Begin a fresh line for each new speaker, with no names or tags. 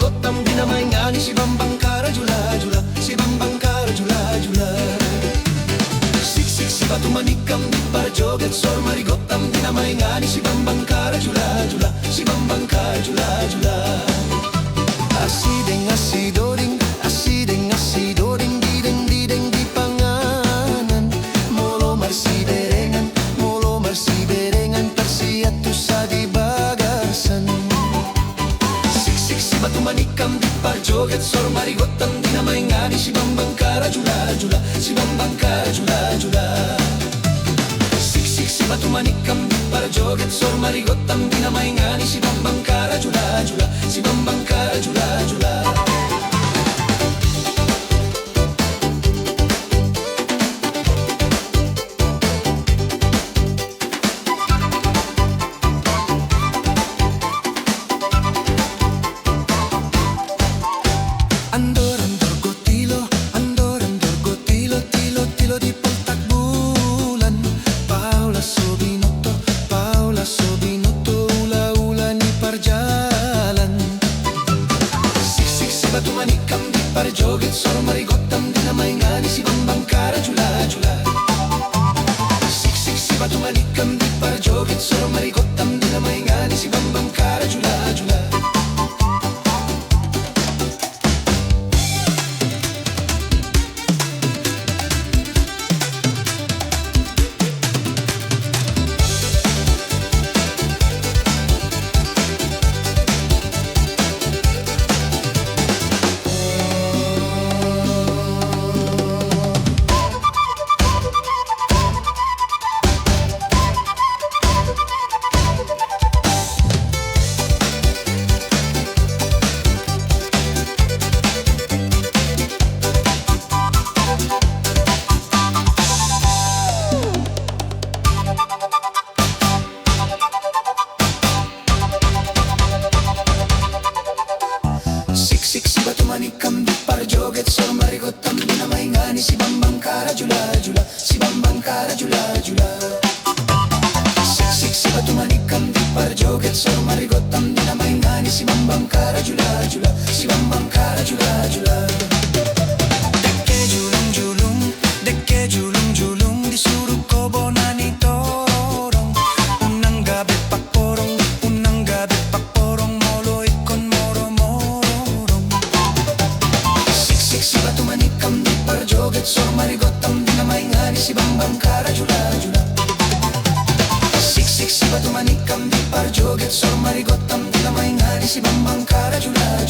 marigottam di na maingani si bambang kara jula jula, si bambang kara jula jula. Siksik si batu manikam di para joget sor marigottam di na maingani si bambang kara jula jula, si bambang kara jula jula. Asideng asidoring, asideng asidoring, dideng dideng di panganan. Molo marsiberengan, molo marsiberengan, tersiatu sa di bagasan. Siksik si batu manikam di par joget sor marigottam di na maingani si bambang kara jula jula, si bambang kara jula jula. Siksik si batu manikam di par joget sor marigottam di na maingani si bambang kara jula jula, si bambang kara jula jula. Andor andor gotilo, andor andor gotilo, tilo tilo di poltak bulan. Paula Sobinotto, Paula Sobinotto, ula ula ni parjalan. Siksik si batu manikam di par joget sor marigottam di na maingani si bambang kara jula jula. Siksik si batu manikam di par joget sor marigottam di na maingani si bambang kara jula jula. Siksik si batu manikam di par joget sor marigottam di na maingani si bambang kara jula jula, si bambang kara jula jula. Siksik si batu manikam di par joget sor marigottam di na maingani si bambang kara jula jula, si bambang kara jula jula. Dekke julung julung, dekke julung julung, disuruh kobo nani torong. Unang gabi pak porong, unang gabi pak porong, molo ikon moro morong. Siksik si batu manikam di par joget sor marigottam di na maingani si bambang kara jula jula. Siksik si batu manikam di par joget sor marigottam di na maingani si bambang kara jula